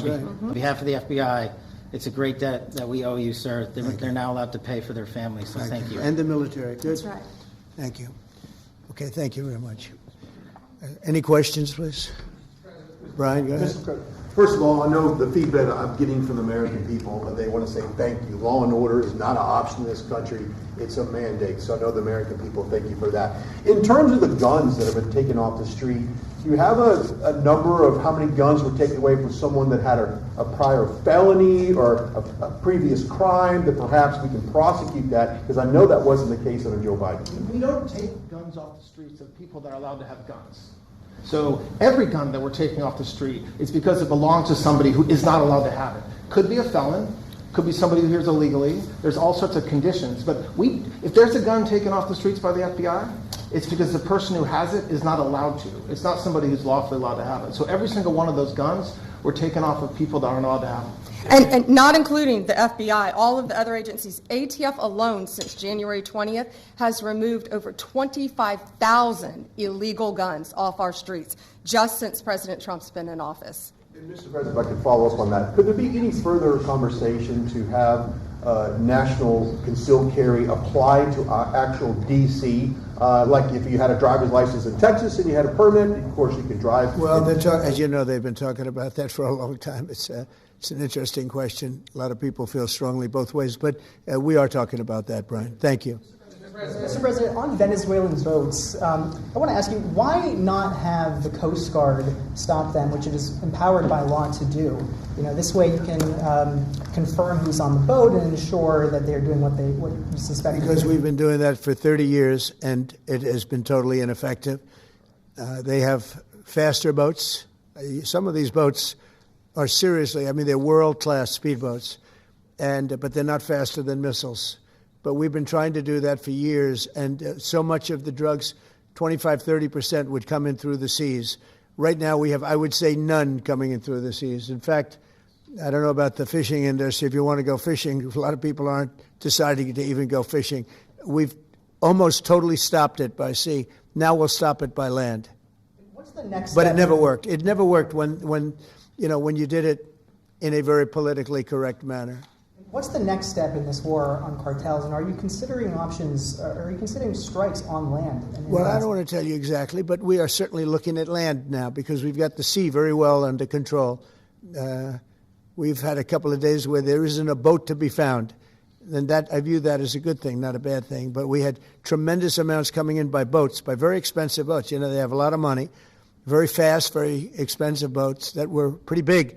On behalf of the FBI, it's a great debt that we owe you, sir. They're now allowed to pay for their families, so thank you. And the military. Good. That's right. Thank you. Okay, thank you very much. Any questions, please? Brian, go ahead. First of all, I know the feedback I'm getting from the American people, but they want to say thank you. Law and order is not an option in this country. It's a mandate. So I know the American people thank you for that. In terms of the guns that have been taken off the street, do you have a number of how many guns were taken away from someone that had a prior felony or a previous crime that perhaps we can prosecute that? Because I know that wasn't the case under Joe Biden. We don't take guns off the streets of people that are allowed to have guns. So every gun that we're taking off the street is because it belongs to somebody who is not allowed to have it. Could be a felon, could be somebody who hears illegally. There's all sorts of conditions. But if there's a gun taken off the streets by the FBI, it's because the person who has it is not allowed to. It's not somebody who's lawfully allowed to have it. So every single one of those guns were taken off of people that aren't allowed to have them. And not including the FBI, all of the other agencies. ATF alone, since January 20th, has removed over 25,000 illegal guns off our streets, just since President Trump's been in office. And Mr. President, if I could follow up on that, could there be any further conversation to have national concealed carry applied to actual D.C.? Like if you had a driver's license in Texas and you had a permit, of course you could drive. Well, as you know, they've been talking about that for a long time. It's an interesting question. A lot of people feel strongly both ways, but we are talking about that, Brian. Thank you. Mr. President, on Venezuelan boats, I want to ask you, why not have the Coast Guard stop them, which it is empowered by law to do? This way you can confirm who's on the boat and ensure that they're doing what you suspect. Because we've been doing that for 30 years, and it has been totally ineffective. They have faster boats. Some of these boats are seriously, they're world-class speedboats, but they're not faster than missiles. But we've been trying to do that for years, and so much of the drugs, 25-30%, would come in through the seas. Right now we have, I would say, none coming in through the seas. In fact, I don't know about the fishing industry. If you want to go fishing, a lot of people aren't deciding to even go fishing. We've almost totally stopped it by sea. Now we'll stop it by land. What's the next But step? it never worked. It never worked when you did it in a very politically correct manner. What's the next step in this war on cartels, and are you considering options, are you considering strikes on land? Well, I don't want to tell you exactly, but we are certainly looking at land now because we've got the sea very well under control. We've had a couple of days where there isn't a boat to be found. And that I view that as a good thing, not a bad thing. But we had tremendous amounts coming in by boats, by very expensive boats. They have a lot of money, very fast, very expensive boats that were pretty big.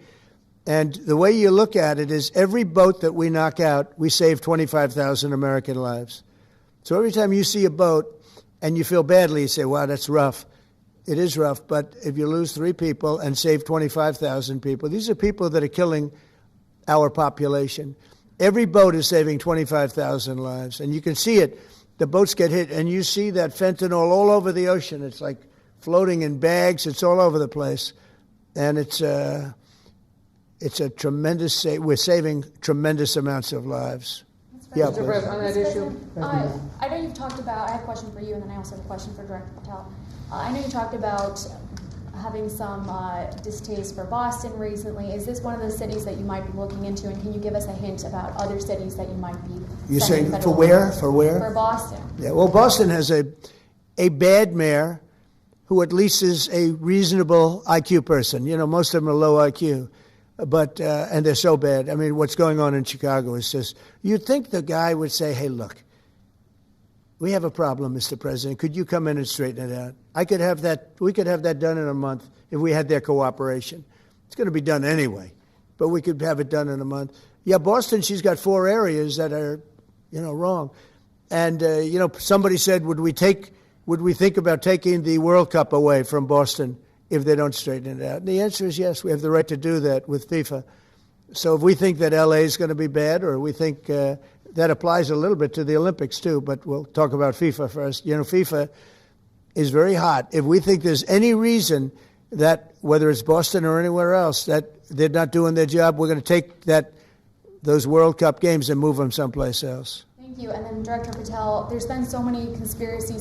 And the way you look at it is every boat that we knock out, we save 25,000 American lives. So every time you see a boat and you feel badly, you say, wow, that's rough. It is rough, but if you lose 3 people and save 25,000 people, these are people that are killing our population. Every boat is saving 25,000 lives, and you can see it. The boats get hit, and you see that fentanyl all over the ocean. It's like floating in bags. It's all over the place, and it's a tremendous. We're saving tremendous amounts of lives. Yeah, Mr. President, on that issue. I know you've talked about. I have a question for you, and then I also have a question for Director Patel. I know you talked about having some distaste for Boston recently. Is this one of those cities that you might be looking into, and can you give us a hint about other cities that you might be? You're saying for where? For where? For Boston. Yeah. Well, Boston has a bad mayor who at least is a reasonable IQ person. Most of them are low IQ. But and they're so bad. What's going on in Chicago is just, you'd think the guy would say, hey, look, we have a problem, Mr. President. Could you come in and straighten it out? We could have that done in a month if we had their cooperation. It's going to be done anyway, but we could have it done in a month. Yeah, Boston, she's got 4 areas that are, wrong. And, somebody said, would we think about taking the World Cup away from Boston if they don't straighten it out? And the answer is yes. We have the right to do that with FIFA. So if we think that L.A. is going to be bad, or we think that applies a little bit to the Olympics too, but we'll talk about FIFA first. FIFA is very hot. If we think there's any reason that, whether it's Boston or anywhere else, that they're not doing their job, we're going to take those World Cup games and move them someplace else. Thank you. And then Director Patel, there's been so many conspiracy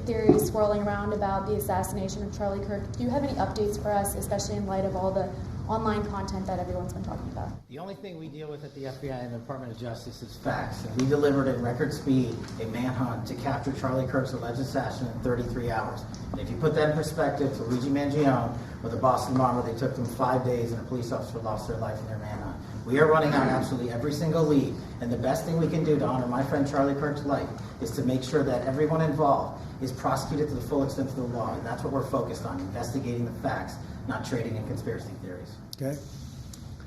theories swirling around about the assassination of Charlie Kirk. Do you have any updates for us, especially in light of all the online content that everyone's been talking about? The only thing we deal with at the FBI and the Department of Justice is facts. And we delivered at record speed a manhunt to capture Charlie Kirk's alleged assassin in 33 hours. And if you put that in perspective to Luigi Mangione or the Boston bomber, they took them 5 days and a police officer lost their life in their manhunt. We are running on absolutely every single lead. And the best thing we can do to honor my friend Charlie Kirk's life is to make sure that everyone involved is prosecuted to the full extent of the law. And that's what we're focused on, investigating the facts, not trading in conspiracy theories. Okay.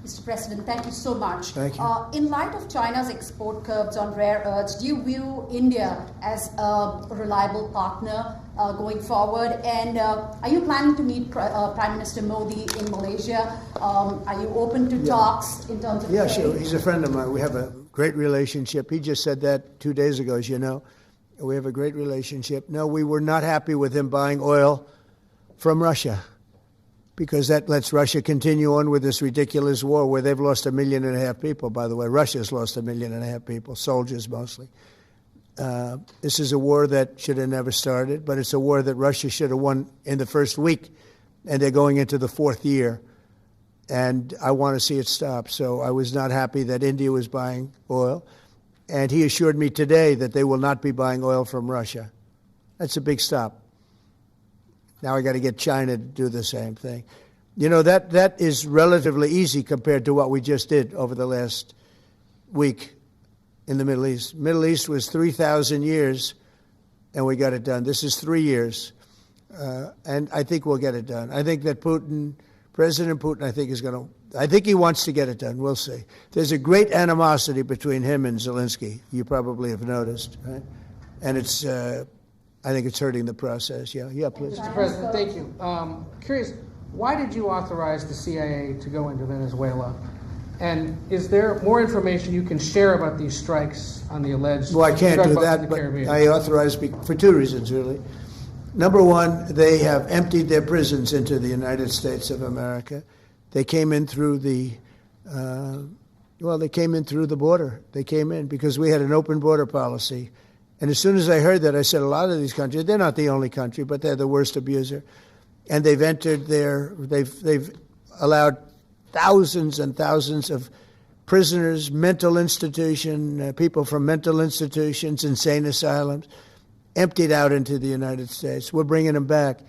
Mr. President, thank you so much. Thank you. In light of China's export curbs on rare earths, do you view India as a reliable partner going forward? And are you planning to meet Prime Minister Modi in Malaysia? Are you open to talks in terms of Yeah, trade? sure. He's a friend of mine. We have a great relationship. He just said that 2 days ago, as you know. We have a great relationship. No, we were not happy with him buying oil from Russia, because that lets Russia continue on with this ridiculous war where they've lost 1.5 million people, by the way. Russia's lost 1.5 million people, soldiers mostly. This is a war that should have never started, but it's a war that Russia should have won in the first week, and they're going into the 4th year. And I want to see it stop. So I was not happy that India was buying oil. And he assured me today that they will not be buying oil from Russia. That's a big stop. Now I got to get China to do the same thing. You know, that is relatively easy compared to what we just did over the last week in the Middle East. Middle East was 3,000 years, and we got it done. This is 3 years, and I think we'll get it done. I think that President Putin, I think he wants to get it done. We'll see. There's a great animosity between him and Zelensky. You probably have noticed, right? And it's, I think it's hurting the process. Yeah, please. Mr. President, thank you. Curious, why did you authorize the CIA to go into Venezuela? And is there more information you can share about these strikes on the alleged Well, I can't drug do busts in that, the but Caribbean? I authorized for 2 reasons, really. Number one, they have emptied their prisons into the United States of America. They came in through the border. They came in because we had an open border policy. And as soon as I heard that, I said, a lot of these countries, they're not the only country, but they're the worst abuser. And they've entered they've allowed thousands and thousands of prisoners, mental institution, people from mental institutions, insane asylums, emptied out into the United States. We're bringing them back.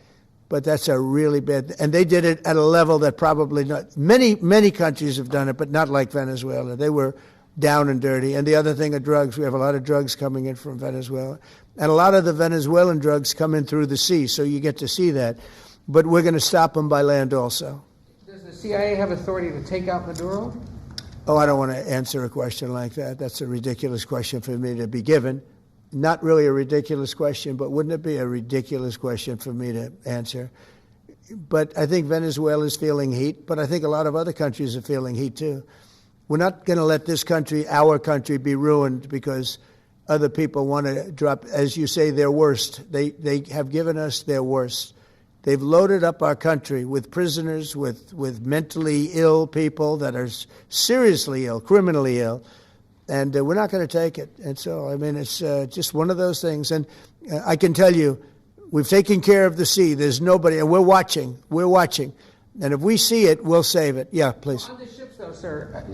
But that's a really bad, and they did it at a level that probably not, many countries have done it, but not like Venezuela. They were down and dirty. And the other thing are drugs. We have a lot of drugs coming in from Venezuela. And a lot of the Venezuelan drugs come in through the sea, so you get to see that. But we're going to stop them by land also. Does the CIA have authority to take out Maduro? Oh, I don't want to answer a question like that. That's a ridiculous question for me to be given. Not really a ridiculous question, but wouldn't it be a ridiculous question for me to answer? But I think Venezuela is feeling heat, but I think a lot of other countries are feeling heat too. We're not going to let this country, our country, be ruined because other people want to drop, as you say, their worst. They have given us their worst. They've loaded up our country with prisoners, with mentally ill people that are seriously ill, criminally ill. And we're not going to take it. And so, I mean, it's just one of those things. And I can tell you, we've taken care of the sea. There's nobody, and we're watching. We're watching. And if we see it, we'll save it. Yeah, please. On the ships, though, sir,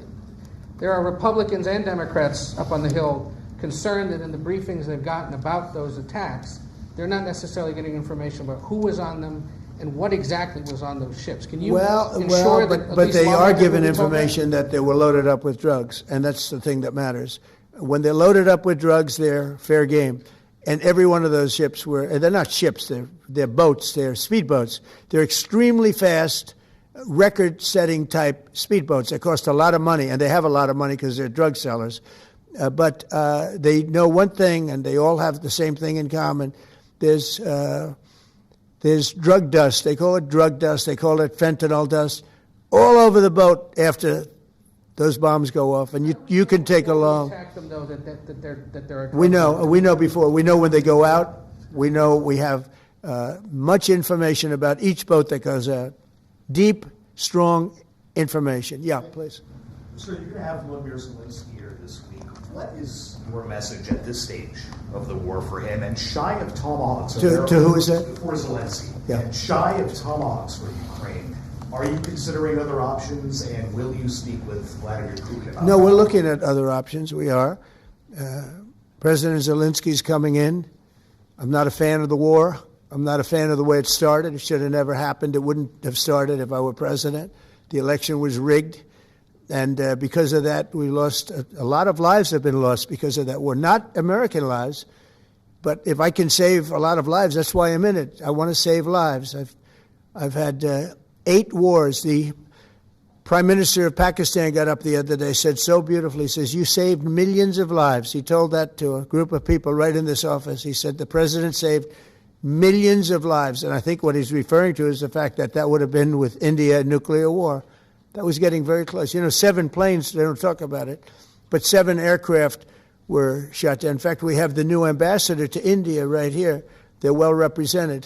there are Republicans and Democrats up on the Hill concerned that in the briefings they've gotten about those attacks, they're not necessarily getting information about who was on them and what exactly was on those ships. Can you ensure that at but least they are lawmakers given will be told that? information that they were loaded up with drugs, and that's the thing that matters. When they're loaded up with drugs, they're fair game. And every one of those ships they're not ships, they're boats, they're speedboats. They're extremely fast, record-setting type speedboats. They cost a lot of money, and they have a lot of money because they're drug sellers. But they know one thing, and they all have the same thing in common. There's drug dust. They call it drug dust. They call it fentanyl dust all over the boat after those bombs go off. And you can take along. Attack them, though, that there are We know before. We know when they go out. We know we have much information about each boat that goes out. Deep, strong information. Yeah, please. So you're going to have Vladimir Zelensky here this week. What is your message at this stage of the war for him? And shy of tomahawks. To who is that? For Zelensky. Yeah. And shy of tomahawks for Ukraine. Are you considering other options, and will you speak with Vladimir Putin about No, that? we're looking at other options. We are. President Zelensky's coming in. I'm not a fan of the war. I'm not a fan of the way it started. It should have never happened. It wouldn't have started if I were president. The election was rigged. And because of that, we lost a lot of lives have been lost because of that war. Not American lives, but if I can save a lot of lives, that's why I'm in it. I want to save lives. I've had 8 wars. The Prime Minister of Pakistan got up the other day, said so beautifully, says, you saved millions of lives. He told that to a group of people right in this office. He said the president saved millions of lives. And I think what he's referring to is the fact that that would have been with India a nuclear war. That was getting very close. 7 planes, they don't talk about it, but 7 aircraft were shot down. In fact, we have the new ambassador to India right here. They're well represented.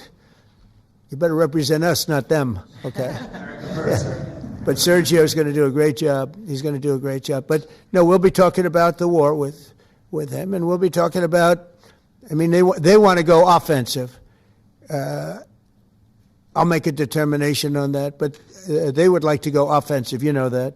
You better represent us, not them, okay? Yeah. But Sergio's going to do a great job. He's going to do a great job. But no, we'll be talking about the war with him, and we'll be talking about, they want to go offensive. I'll make a determination on that, but they would like to go offensive, you know that,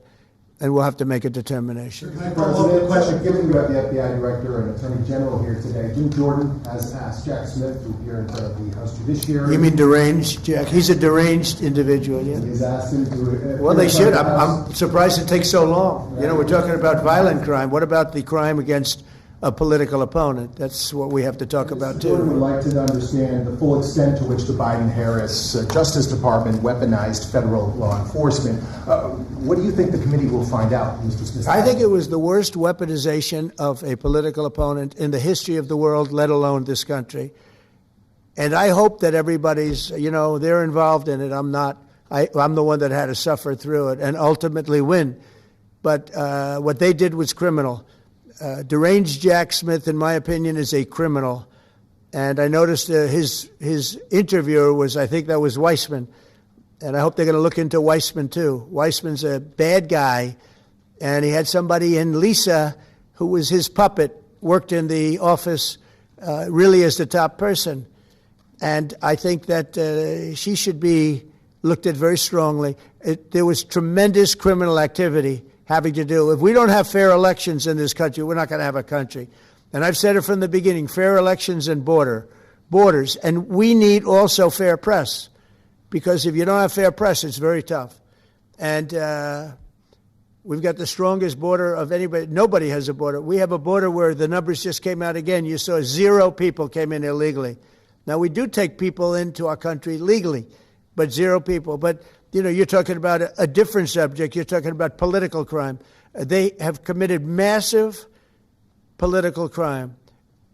and we'll have to make a determination. President, question, given you have the FBI Director and Attorney General here today, Jim Jordan has asked Jack Smith to appear in front of the House Judiciary. You mean deranged, Jack? He's a deranged individual, yeah. He's asked him to... Well, they should. I'm surprised it takes so long. We're talking about violent crime. What about the crime against a political opponent? That's what we have to talk about, too. Jordan would like to understand the full extent to which the Biden-Harris Justice Department weaponized federal law enforcement. What do you think the committee will find out, Mr. Smith? I think it was the worst weaponization of a political opponent in the history of the world, let alone this country. And I hope that everybody's, they're involved in it. I'm not. I'm the one that had to suffer through it and ultimately win. But what they did was criminal. Deranged Jack Smith, in my opinion, is a criminal. And I noticed his interviewer was, I think that was Weissman. And I hope they're going to look into Weissman, too. Weissman's a bad guy. And he had somebody in Lisa, who was his puppet, worked in the office really as the top person. And I think that she should be looked at very strongly. There was tremendous criminal activity having to do. If we don't have fair elections in this country, we're not going to have a country. And I've said it from the beginning, fair elections and borders. And we need also fair press, because if you don't have fair press, it's very tough. And we've got the strongest border of anybody. Nobody has a border. We have a border where the numbers just came out again. You saw 0 people came in illegally. Now, we do take people into our country legally, but 0 people. But you're talking about a different subject. You're talking about political crime. They have committed massive political crime.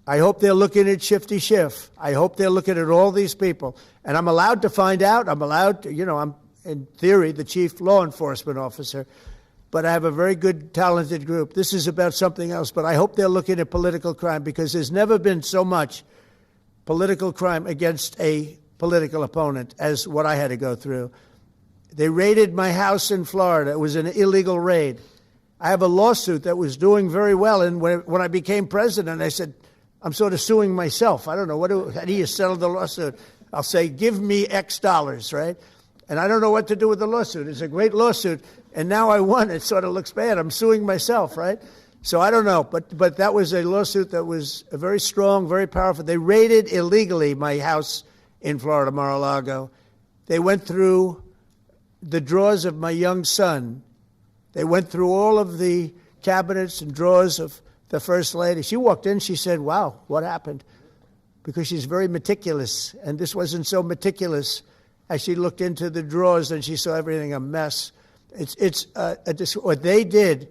I hope they're looking at Shifty Schiff. I hope they're looking at all these people. And I'm allowed to find out. I'm allowed to, I'm, in theory, the chief law enforcement officer. But I have a very good, talented group. This is about something else. But I hope they're looking at political crime, because there's never been so much political crime against a political opponent as what I had to go through. They raided my house in Florida. It was an illegal raid. I have a lawsuit that was doing very well. And when I became president, I said, I'm sort of suing myself. I don't know. How do you settle the lawsuit? I'll say, give me X dollars, right? And I don't know what to do with the lawsuit. It's a great lawsuit. And now I won. It sort of looks bad. I'm suing myself, right? So I don't know. But that was a lawsuit that was very strong, very powerful. They raided illegally my house in Florida, Mar-a-Lago. They went through the drawers of my young son. They went through all of the cabinets and drawers of the First Lady. She walked in, she said, wow, what happened? Because she's very meticulous, and this wasn't so meticulous. As she looked into the drawers and she saw everything a mess. It's what they did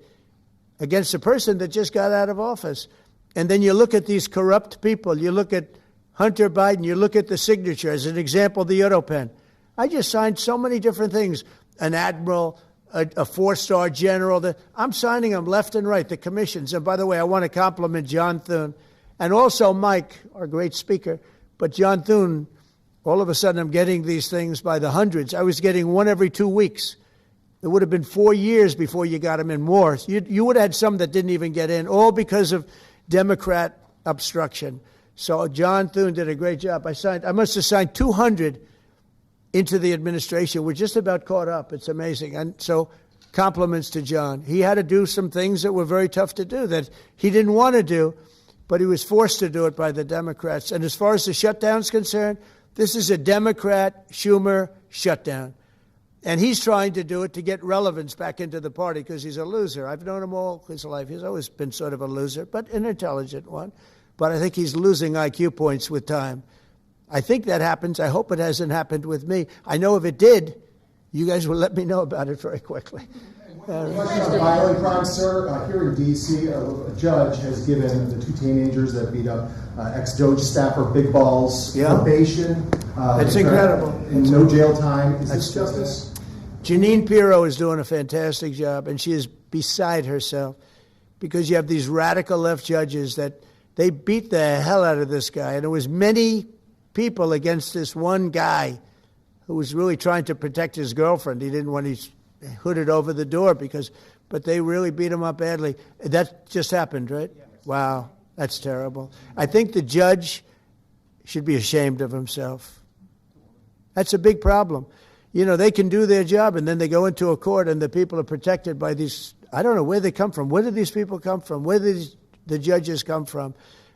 against a person that just got out of office. And then you look at these corrupt people. You look at Hunter Biden. You look at the signature. As an example, the Europen. I just signed so many different things. An admiral, a 4-star general. I'm signing them left and right, the commissions. And by the way, I want to compliment John Thune and also Mike, our great speaker. But John Thune, all of a sudden I'm getting these things by the hundreds. I was getting one every 2 weeks. It would have been 4 years before you got them in more. You would have had some that didn't even get in, all because of Democrat obstruction. So John Thune did a great job. I must have signed 200 into the administration. We're just about caught up. It's amazing. And so compliments to John. He had to do some things that were very tough to do that he didn't want to do, but he was forced to do it by the Democrats. And as far as the shutdown's concerned, this is a Democrat Schumer shutdown. And he's trying to do it to get relevance back into the party because he's a loser. I've known him all his life. He's always been sort of a loser, but an intelligent one. But I think he's losing IQ points with time. I think that happens. I hope it hasn't happened with me. I know if it did, you guys will let me know about it very quickly. Question on violent crime, sir. Here in D.C., a judge has given the two teenagers that beat up ex-Doge staffer Big Balls probation. It's incredible. And no jail time. Is this justice? Jeanine Pirro is doing a fantastic job, and she is beside herself because you have these radical left judges that they beat the hell out of this guy. And there was many people against this one guy who was really trying to protect his girlfriend. He didn't want to hooded over the door but they really beat him up badly. That just happened, right? Wow, that's terrible. I think the judge should be ashamed of himself. That's a big problem. You know, they can do their job and then they go into a court and the people are protected by these, I don't know where they come from. Where do these people come from? Where do the judges come from?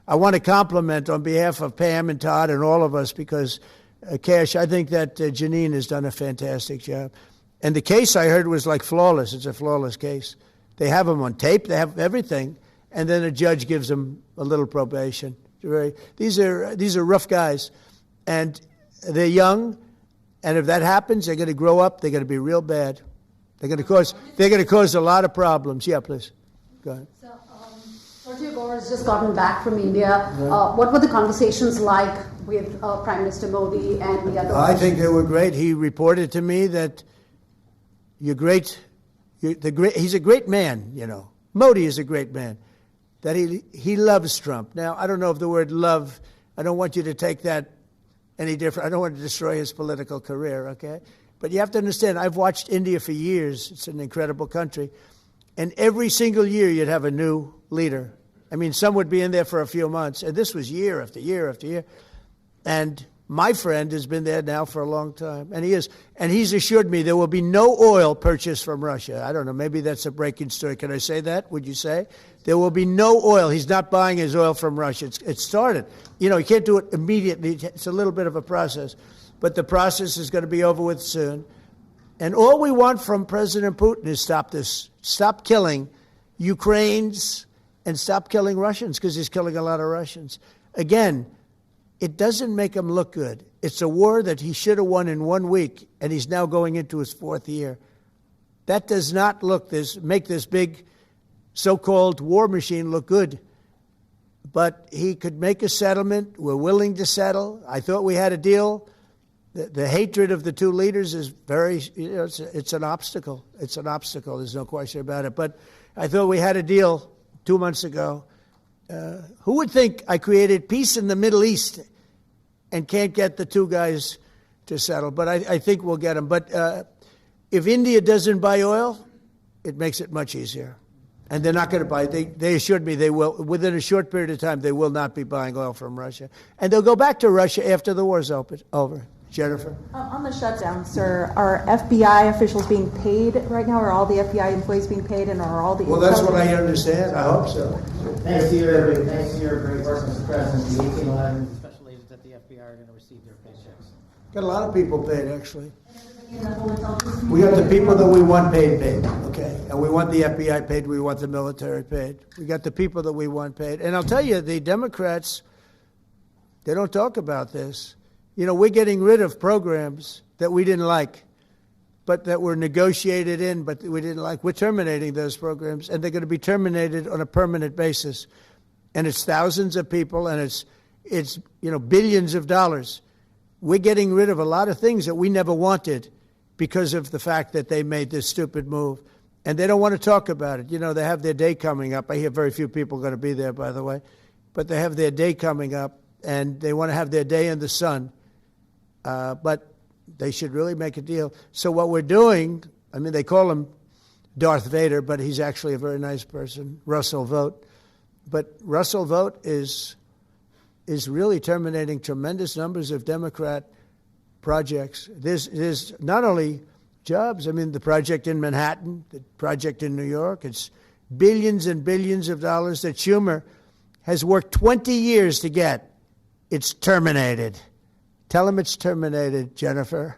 I want to compliment on behalf of Pam and Todd and all of us because, Cash, I think that Jeanine has done a fantastic job. And the case I heard was like flawless. It's a flawless case. They have them on tape. They have everything. And then a judge gives them a little probation. These are rough guys. And they're young. And if that happens, they're going to grow up. They're going to be real bad. They're going to cause a lot of problems. Yeah, please. Go ahead. Sergio Gore has just gotten back from India. What were the conversations like with Prime Minister Modi and the other? I think they were great. He reported to me that he's a great man, you know. Modi is a great man. That he loves Trump. Now, I don't know if the word love, I don't want you to take that any different. I don't want to destroy his political career, okay? But you have to understand, I've watched India for years. It's an incredible country. And every single year you'd have a new leader. I mean, some would be in there for a few months. And this was year after year after year. And my friend has been there now for a long time. And he's assured me there will be no oil purchased from Russia. I don't know, maybe that's a breaking story. Can I say that? Would you say? There will be no oil. He's not buying his oil from Russia. It's started. You know, you can't do it immediately. It's a little bit of a process. But the process is going to be over with soon. And all we want from President Putin is stop this. Stop killing Ukrainians and stop killing Russians because he's killing a lot of Russians. Again, it doesn't make him look good. It's a war that he should have won in 1 week, and he's now going into his 4th year. That does not make this big so-called war machine look good. But he could make a settlement. We're willing to settle. I thought we had a deal. The hatred of the two leaders is it's an obstacle. It's an obstacle. There's no question about it. But I thought we had a deal 2 months ago. Who would think I created peace in the Middle East and can't get the two guys to settle? But I think we'll get them. But if India doesn't buy oil, it makes it much easier. And they're not going to buy it. They assured me they will. Within a short period of time, they will not be buying oil from Russia. And they'll go back to Russia after the war's over. Jennifer? On the shutdown, sir, are FBI officials being paid right now? Are all the FBI employees being paid, and are all the... Well, that's what I understand. I hope so. Thanks to your great work, Mr. President, the 1811 special agents at the FBI are going to receive their paychecks. Got a lot of people paid, actually. We got the people that we want paid, okay? And we want the FBI paid, we want the military paid. We got the people that we want paid. And I'll tell you, the Democrats, they don't talk about this. You know, we're getting rid of programs that we didn't like, but that were negotiated in, but we didn't like. We're terminating those programs, and they're going to be terminated on a permanent basis. And it's thousands of people, and it's billions of dollars. We're getting rid of a lot of things that we never wanted because of the fact that they made this stupid move. And they don't want to talk about it. You know, they have their day coming up. I hear very few people are going to be there, by the way. But they have their day coming up, and they want to have their day in the sun. But they should really make a deal. So what we're doing, I mean, they call him Darth Vader, but he's actually a very nice person, Russell Vogt. But Russell Vogt is really terminating tremendous numbers of Democrat projects. There's not only jobs. I mean, the project in Manhattan, the project in New York, it's billions and billions of dollars that Schumer has worked 20 years to get. It's terminated. Tell him it's terminated, Jennifer.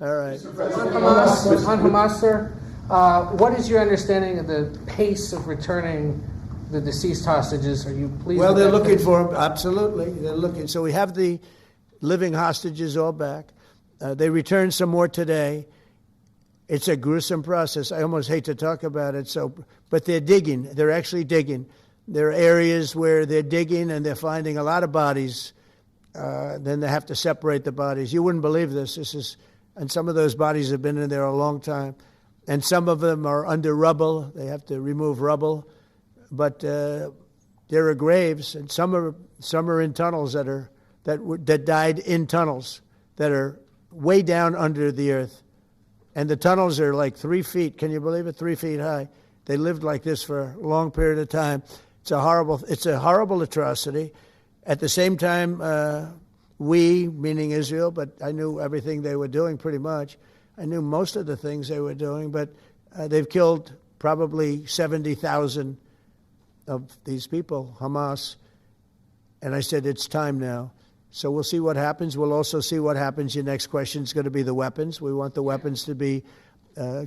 All right. On Hamas, sir, what is your understanding of the pace of returning the deceased hostages? Are you pleased? Well, with they're that looking pace? for them. Absolutely. They're looking. So we have the living hostages all back. They returned some more today. It's a gruesome process. I almost hate to talk about it. But they're digging. They're actually digging. There are areas where they're digging and they're finding a lot of bodies. Then they have to separate the bodies. You wouldn't believe this. And some of those bodies have been in there a long time. And some of them are under rubble. They have to remove rubble. But there are graves, and some are in tunnels that died in tunnels that are way down under the earth. And the tunnels are like 3 feet. Can you believe it? 3 feet high. They lived like this for a long period of time. It's a horrible atrocity. At the same time, we, meaning Israel, but I knew everything they were doing pretty much. I knew most of the things they were doing, but they've killed probably 70,000 of these people, Hamas. And I said, it's time now. So we'll see what happens. We'll also see what happens. Your next question is going to be the weapons. We want the weapons to be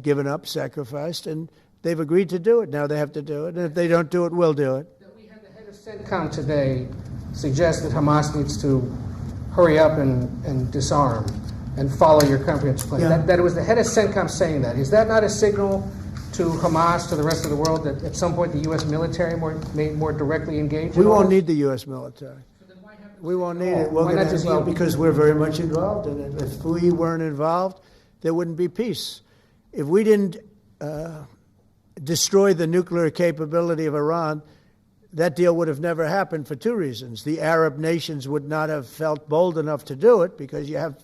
given up, sacrificed, and they've agreed to do it. Now they have to do it. And if they don't do it, we'll do it. We had the head of CENTCOM today suggest that Hamas needs to hurry up and disarm and follow your comprehensive plan. Yeah. That it was the head of CENTCOM saying that. Is that not a signal to Hamas, to the rest of the world, that at some point the U.S. military may more directly engage? We won't need the U.S. military. We won't need it. Because we're very much involved in it. If we weren't involved, there wouldn't be peace. If we didn't destroy the nuclear capability of Iran, that deal would have never happened for two reasons. The Arab nations would not have felt bold enough to do it because you have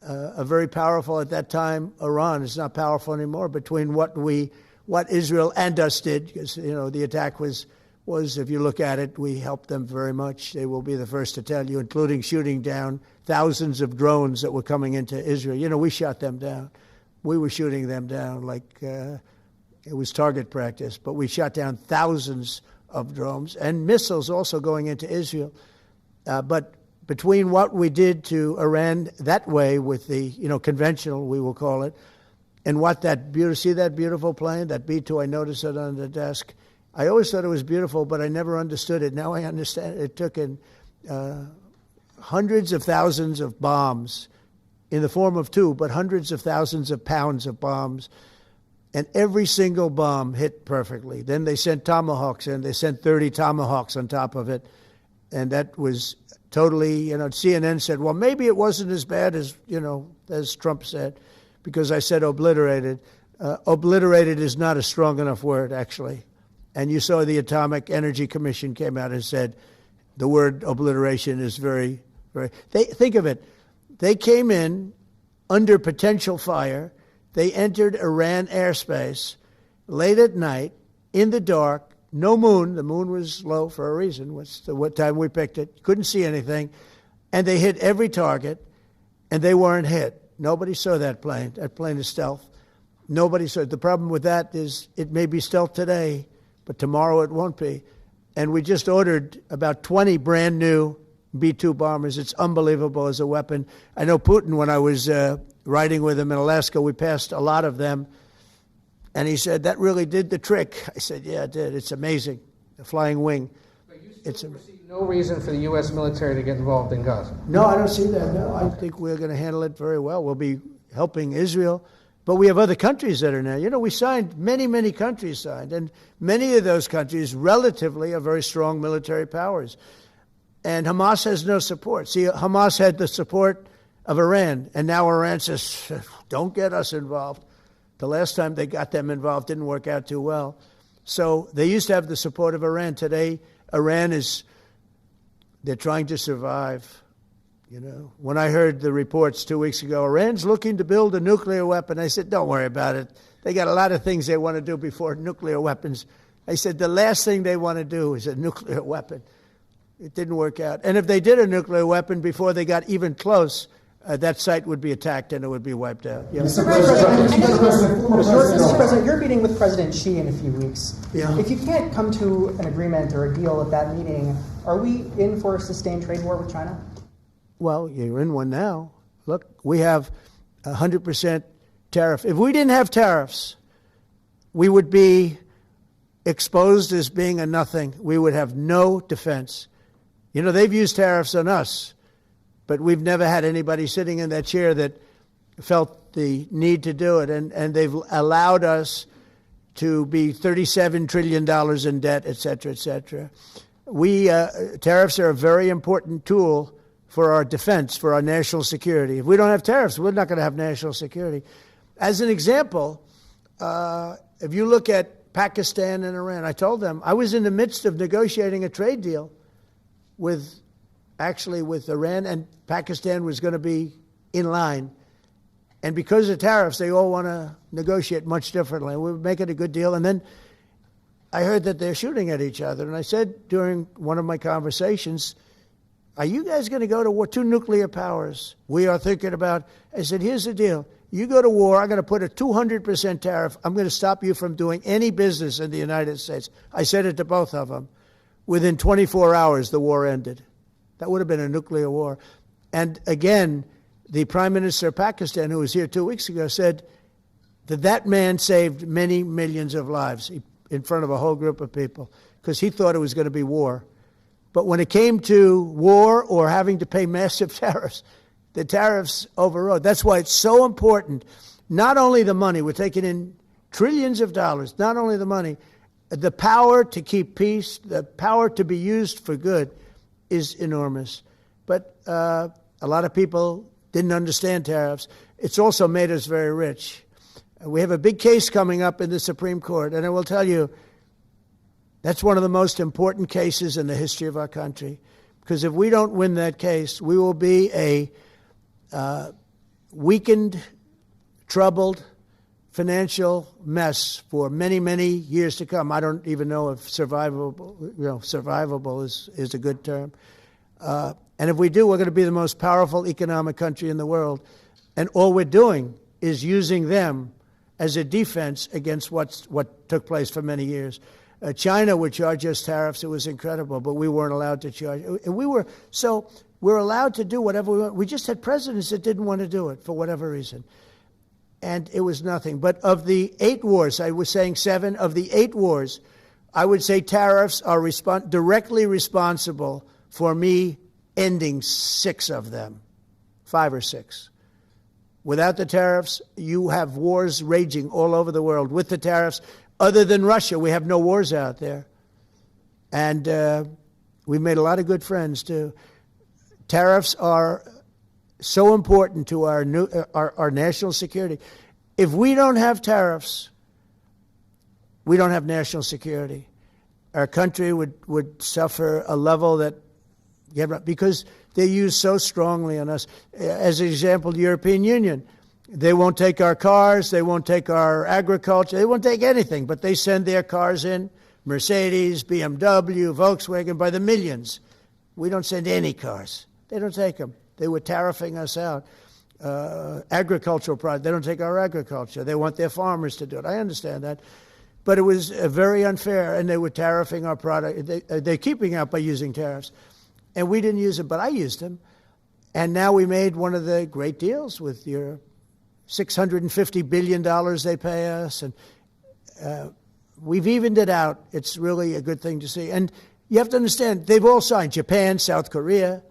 a very powerful, at that time, Iran. It's not powerful anymore between what Israel and us did, because, the attack was, if you look at it, we helped them very much. They will be the first to tell you, including shooting down thousands of drones that were coming into Israel. We shot them down. We were shooting them down like it was target practice, but we shot down thousands of drones and missiles also going into Israel. But between what we did to Iran that way with the, conventional, we will call it, and what see that beautiful plane, that B-2, I noticed it on the desk. I always thought it was beautiful, but I never understood it. Now I understand it. It took in hundreds of thousands of bombs in the form of two, but hundreds of thousands of pounds of bombs. And every single bomb hit perfectly. Then they sent Tomahawks in. They sent 30 Tomahawks on top of it. And that was totally, CNN said, well, maybe it wasn't as bad as Trump said, because I said obliterated. Obliterated is not a strong enough word, actually. And you saw the Atomic Energy Commission came out and said the word obliteration is very, very... Think of it. They came in under potential fire. They entered Iran airspace late at night, in the dark, no moon. The moon was low for a reason. What time we picked it. Couldn't see anything. And they hit every target, and they weren't hit. Nobody saw that plane. That plane is stealth. Nobody saw it. The problem with that is it may be stealth today, but tomorrow it won't be. And we just ordered about 20 brand new B-2 bombers. It's unbelievable as a weapon. I know Putin, when I was riding with him in Alaska, we passed a lot of them. And he said, that really did the trick. I said, yeah, it did. It's amazing. The flying wing. But you still see no reason for the U.S. military to get involved in Gaza? No, I don't see that. No, I think we're going to handle it very well. We'll be helping Israel. But we have other countries that are now. We signed, many countries signed. And many of those countries relatively are very strong military powers. And Hamas has no support. See, Hamas had the support of Iran. And now Iran says, don't get us involved. The last time they got them involved didn't work out too well. So they used to have the support of Iran. Today, they're trying to survive. When I heard the reports 2 weeks ago, Iran's looking to build a nuclear weapon, I said, don't worry about it. They got a lot of things they want to do before nuclear weapons. I said, the last thing they want to do is a nuclear weapon. It didn't work out. And if they did a nuclear weapon before they got even close, that site would be attacked and it would be wiped out. Yeah. Mr. President, You're meeting with President Xi in a few weeks. Yeah. If you can't come to an agreement or a deal at that meeting, are we in for a sustained trade war with China? Well, you're in one now. Look, we have 100% tariff. If we didn't have tariffs, we would be exposed as being a nothing. We would have no defense. You know, they've used tariffs on us, but we've never had anybody sitting in that chair that felt the need to do it. And they've allowed us to be $37 trillion in debt, et cetera, et cetera. Tariffs are a very important tool for our defense, for our national security. If we don't have tariffs, we're not going to have national security. As an example, if you look at Pakistan and Iran, I told them I was in the midst of negotiating a trade deal with Iran, and Pakistan was going to be in line. And because of tariffs, they all want to negotiate much differently. We're making a good deal. And then I heard that they're shooting at each other. And I said during one of my conversations, are you guys going to go to war? 2 nuclear powers. We are thinking about, I said, here's the deal. You go to war, I'm going to put a 200% tariff. I'm going to stop you from doing any business in the United States. I said it to both of them. Within 24 hours, the war ended. That would have been a nuclear war. And again, the Prime Minister of Pakistan, who was here 2 weeks ago, said that man saved many millions of lives in front of a whole group of people because he thought it was going to be war. But when it came to war or having to pay massive tariffs, the tariffs overrode. That's why it's so important. Not only the money, we're taking in trillions of dollars, not only the money, the power to keep peace, the power to be used for good is enormous. But a lot of people didn't understand tariffs. It's also made us very rich. We have a big case coming up in the Supreme Court, and I will tell you, that's one of the most important cases in the history of our country. Because if we don't win that case, we will be a weakened, troubled, financial mess for many, many years to come. I don't even know if survivable is a good term. And if we do, we're going to be the most powerful economic country in the world. And all we're doing is using them as a defense against what took place for many years. China would charge us tariffs. It was incredible, but we weren't allowed to charge. And we're allowed to do whatever we want. We just had presidents that didn't want to do it for whatever reason. And it was nothing. But of the 8 wars, I was saying 7, of the 8 wars, I would say tariffs are directly responsible for me ending 6 of them, 5 or 6. Without the tariffs, you have wars raging all over the world. With the tariffs, other than Russia, we have no wars out there. And we've made a lot of good friends, too. Tariffs are so important to our national security. If we don't have tariffs, we don't have national security. Our country would suffer a level that, because they're used so strongly on us. As an example, the European Union, they won't take our cars, they won't take our agriculture, they won't take anything, but they send their cars in, Mercedes, BMW, Volkswagen, by the millions. We don't send any cars. They don't take them. They were tariffing us out. Agricultural products, they don't take our agriculture. They want their farmers to do it. I understand that. But it was very unfair, and they were tariffing our product. They're keeping out by using tariffs. And we didn't use them, but I used them. And now we made one of the great deals with Europe. $650 billion they pay us, and we've evened it out. It's really a good thing to see. And you have to understand, they've all signed. Japan, South Korea.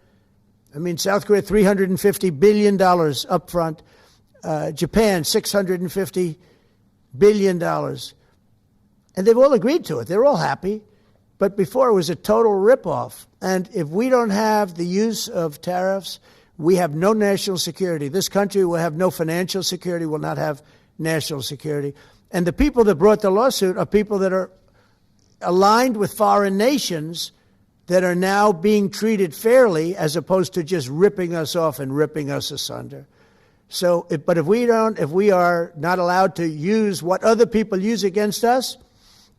I mean, South Korea, $350 billion up front. Japan, $650 billion. And they've all agreed to it. They're all happy. But before, it was a total ripoff. And if we don't have the use of tariffs, we have no national security. This country will have no financial security, will not have national security. And the people that brought the lawsuit are people that are aligned with foreign nations that are now being treated fairly as opposed to just ripping us off and ripping us asunder. So, but if we are not allowed to use what other people use against us,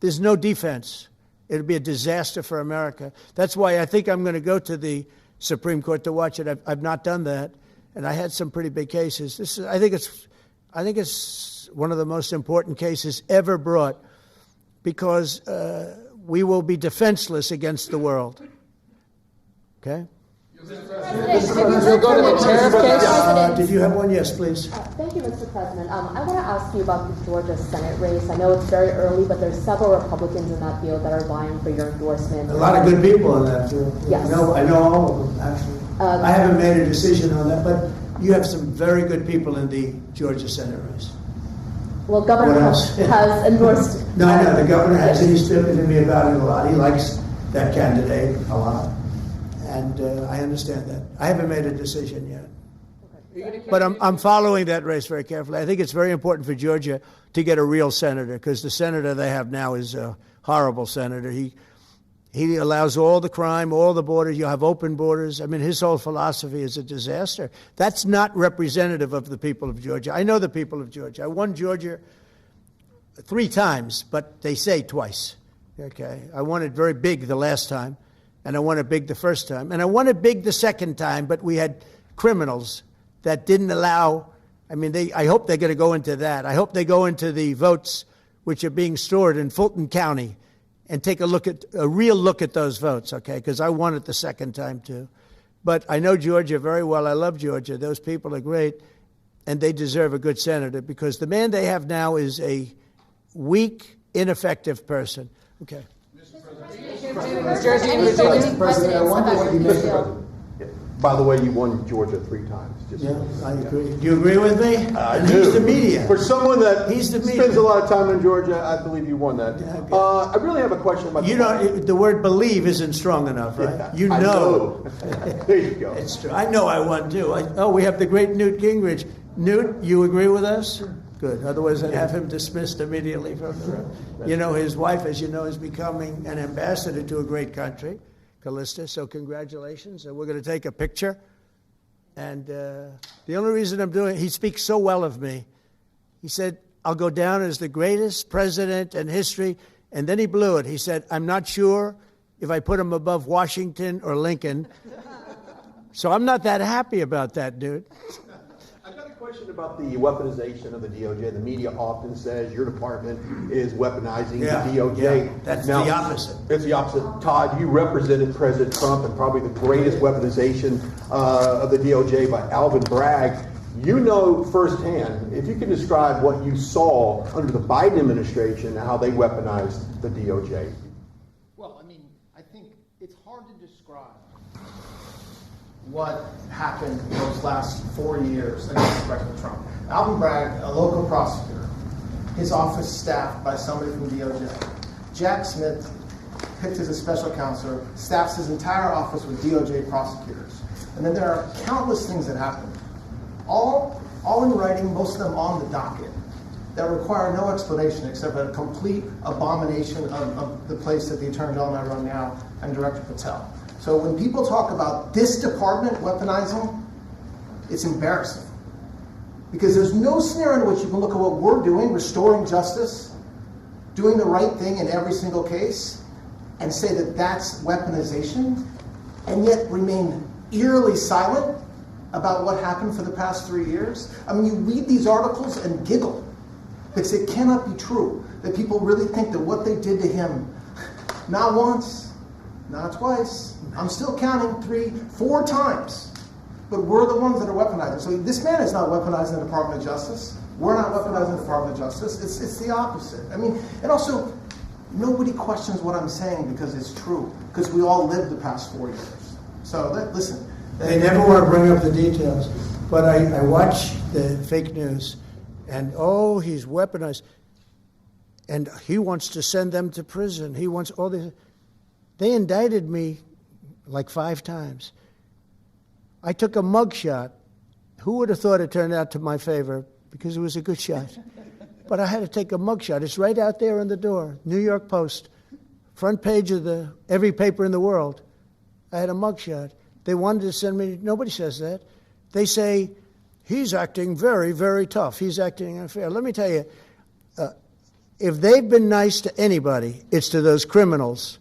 there's no defense. It'll be a disaster for America. That's why I think I'm going to go to the Supreme Court to watch it. I've not done that. and I had some pretty big cases. I think it's one of the most important cases ever brought, because we will be defenseless against the world. Okay? You'll go to the tariff case? Did you have one? Yes, please. Thank you, Mr. President. I want to ask you about the Georgia Senate race. I know it's very early, but there's several Republicans in that field that are vying for your endorsement. A lot of good people in that field. Yes. I know all of them, actually. I haven't made a decision on that, but you have some very good people in the Georgia Senate race. Well, Governor has endorsed. No, I know. The governor has, and he's spoken to me about it a lot. He likes that candidate a lot. And I understand that. I haven't made a decision yet. But I'm following that race very carefully. I think it's very important for Georgia to get a real senator, because the senator they have now is a horrible senator. He allows all the crime, all the borders. You have open borders. I mean, his whole philosophy is a disaster. That's not representative of the people of Georgia. I know the people of Georgia. I won Georgia 3 times, but they say twice. Okay, I won it very big the last time. And I won it big the first time. And I won it big the second time, but we had criminals that didn't allow, I hope they're going to go into that. I hope they go into the votes which are being stored in Fulton County and take a real look at those votes, okay? Because I won it the second time too. But I know Georgia very well. I love Georgia. Those people are great, and they deserve a good senator, because the man they have now is a weak, ineffective person. Okay. President, I wonder what you make. By the way, you won Georgia 3 times. I agree. Do you agree with me? I do. He's the media. For someone that spends a lot of time in Georgia, I believe you won that. Yeah, okay. I really have a question about. The word "believe" isn't strong enough, right? Yeah, you know. There you go. It's true. I know I won too. We have the great Newt Gingrich. Newt, you agree with us? Good. Otherwise, I'd have him dismissed immediately from the room. You know, his wife, as you know, is becoming an ambassador to a great country, Callista. So congratulations. And we're going to take a picture. And the only reason I'm doing it, he speaks so well of me. He said, I'll go down as the greatest president in history. And then he blew it. He said, I'm not sure if I put him above Washington or Lincoln. So I'm not that happy about that, dude. I've got a question about the weaponization of the DOJ. The media often says your department is weaponizing the DOJ. Yeah, that's the opposite. It's the opposite. Todd, you represented President Trump and probably the greatest weaponization of the DOJ by Alvin Bragg. You know firsthand, if you can describe what you saw under the Biden administration and how they weaponized the DOJ. Well, I think it's hard to describe what happened those last 4 years against President Trump. Alvin Bragg, a local prosecutor, his office staffed by somebody from DOJ. Jack Smith, picked as a special counselor, staffs his entire office with DOJ prosecutors. And then there are countless things that happened, all in writing, most of them on the docket, that require no explanation except a complete abomination of the place that the Attorney General and I run now, and Director Patel. So when people talk about this department weaponizing, it's embarrassing. Because there's no scenario in which you can look at what we're doing, restoring justice, doing the right thing in every single case, and say that that's weaponization, and yet remain eerily silent about what happened for the past 3 years. You read these articles and giggle, because it cannot be true that people really think that what they did to him, not once, not twice, I'm still counting 3, 4 times, but we're the ones that are weaponizing. So this man is not weaponizing the Department of Justice. We're not weaponizing the Department of Justice. It's the opposite. And also, nobody questions what I'm saying because it's true, because we all lived the past 4 years. So listen. They never want to bring up the details, but I watch the fake news, and he's weaponized, and he wants to send them to prison. He wants all this. They indicted me like 5 times. I took a mug shot. Who would have thought it turned out to my favor? Because it was a good shot. But I had to take a mug shot. It's right out there on the door. New York Post, front page of every paper in the world. I had a mug shot. They wanted to send me. Nobody says that. They say he's acting very, very tough. He's acting unfair. Let me tell you, if they've been nice to anybody, it's to those criminals,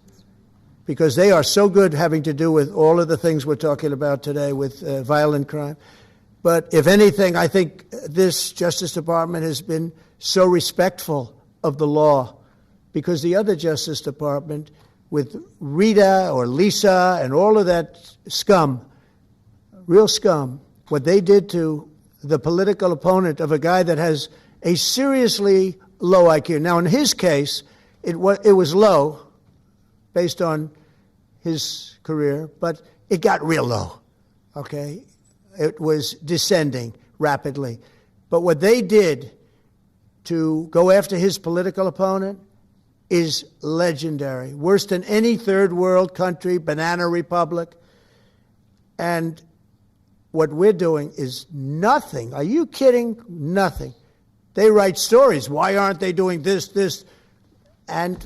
because they are so good having to do with all of the things we're talking about today with violent crime. But if anything, I think this Justice Department has been so respectful of the law, because the other Justice Department, with Rita or Lisa and all of that scum, real scum, what they did to the political opponent of a guy that has a seriously low IQ. Now, in his case, it was low based on his career, but it got real low, okay? It was descending rapidly. But what they did to go after his political opponent is legendary, worse than any third world country, banana republic. And what we're doing is nothing. Are you kidding? Nothing. They write stories. Why aren't they doing this? And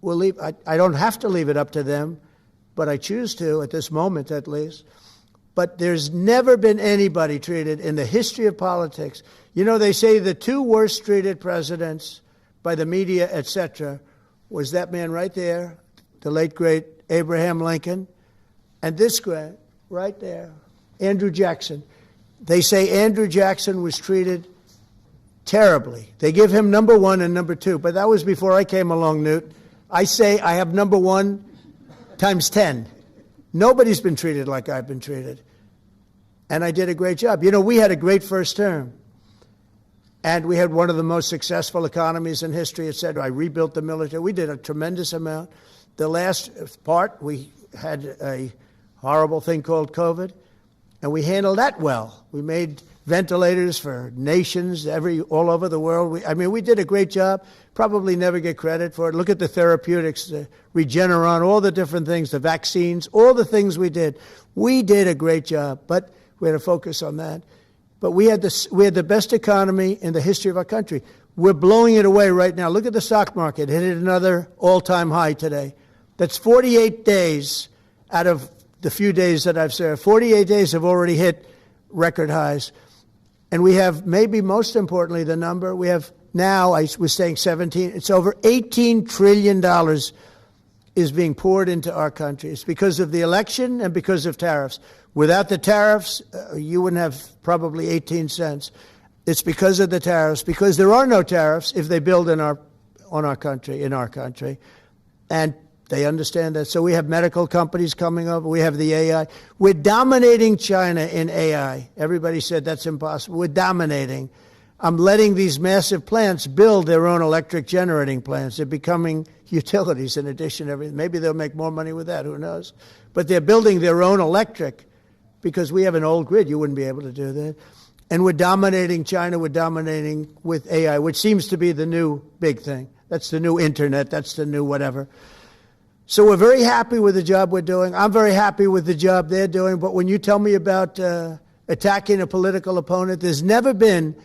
we'll leave. I don't have to leave it up to them, but I choose to, at this moment at least. But there's never been anybody treated in the history of politics. You know, they say the two worst treated presidents by the media, etc., was that man right there, the late, great Abraham Lincoln, and this guy right there, Andrew Jackson. They say Andrew Jackson was treated terribly. They give him number one and number two, but that was before I came along, Newt. I say I have number one times 10. Nobody's been treated like I've been treated. And I did a great job. You know, we had a great first term. And we had one of the most successful economies in history, et cetera. I rebuilt the military. We did a tremendous amount. The last part, we had a horrible thing called COVID, and we handled that well. We made ventilators for nations all over the world. We did a great job. Probably never get credit for it. Look at the therapeutics, the Regeneron, all the different things, the vaccines, all the things we did. We did a great job, but we had to focus on that. But we had the best economy in the history of our country. We're blowing it away right now. Look at the stock market. It hit another all-time high today. That's 48 days out of the few days that I've served. 48 days have already hit record highs. And we have, maybe most importantly, the number, we have now, I was saying 17, it's over $18 trillion is being poured into our country. It's because of the election and because of tariffs. Without the tariffs, you wouldn't have probably 18 cents. It's because of the tariffs, because there are no tariffs if they build in our country. And they understand that. So we have medical companies coming over. We have the AI. We're dominating China in AI. Everybody said that's impossible. We're dominating. I'm letting these massive plants build their own electric generating plants. They're becoming utilities in addition to everything. Maybe they'll make more money with that. Who knows? But they're building their own electric because we have an old grid. You wouldn't be able to do that. And we're dominating China. We're dominating with AI, which seems to be the new big thing. That's the new internet. That's the new whatever. So we're very happy with the job we're doing. I'm very happy with the job they're doing. But when you tell me about attacking a political opponent, there's never been,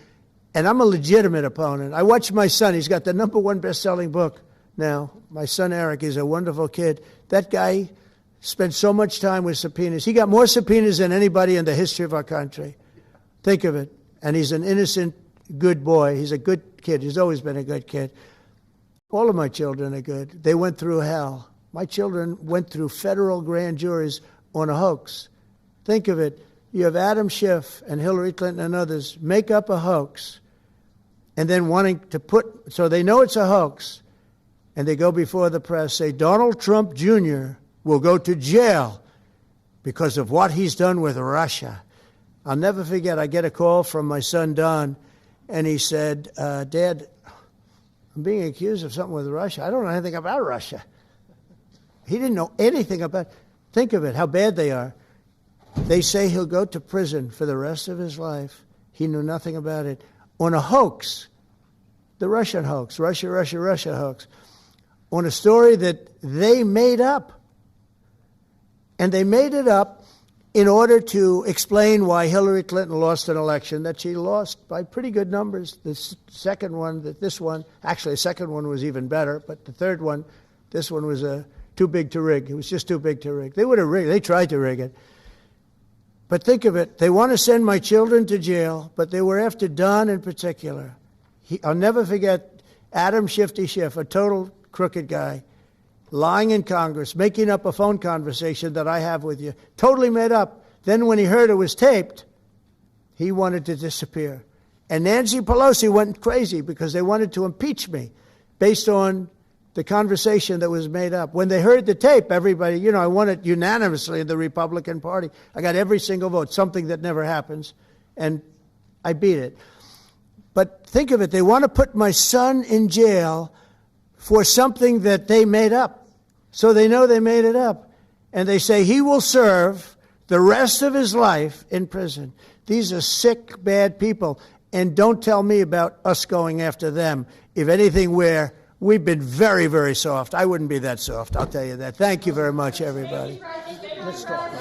and I'm a legitimate opponent. I watch my son. He's got the #1 best-selling book now. My son Eric is a wonderful kid. That guy spent so much time with subpoenas. He got more subpoenas than anybody in the history of our country. Think of it. And he's an innocent, good boy. He's a good kid. He's always been a good kid. All of my children are good. They went through hell. My children went through federal grand juries on a hoax. Think of it. You have Adam Schiff and Hillary Clinton and others make up a hoax and then wanting to so they know it's a hoax, and they go before the press, say Donald Trump Jr. will go to jail because of what he's done with Russia. I'll never forget, I get a call from my son Don, and he said, Dad, I'm being accused of something with Russia. I don't know anything about Russia. He didn't know anything about it. Think of it, how bad they are. They say he'll go to prison for the rest of his life. He knew nothing about it. On a hoax, the Russian hoax, Russia hoax, on a story that they made up. And they made it up in order to explain why Hillary Clinton lost an election that she lost by pretty good numbers. The second one, actually the second one was even better, but the third one, this one was too big to rig. It was just too big to rig. They would have rigged. They tried to rig it. But think of it. They want to send my children to jail, but they were after Don in particular. I'll never forget Adam Shifty Schiff, a total crooked guy, lying in Congress, making up a phone conversation that I have with you. Totally made up. Then when he heard it was taped, he wanted to disappear. And Nancy Pelosi went crazy because they wanted to impeach me based on the conversation that was made up. When they heard the tape, everybody, I won it unanimously in the Republican Party. I got every single vote, something that never happens, and I beat it. But think of it, they want to put my son in jail for something that they made up. So they know they made it up. And they say he will serve the rest of his life in prison. These are sick, bad people. And don't tell me about us going after them. If anything, we've been very, very soft. I wouldn't be that soft, I'll tell you that. Thank you very much, everybody. Let's talk.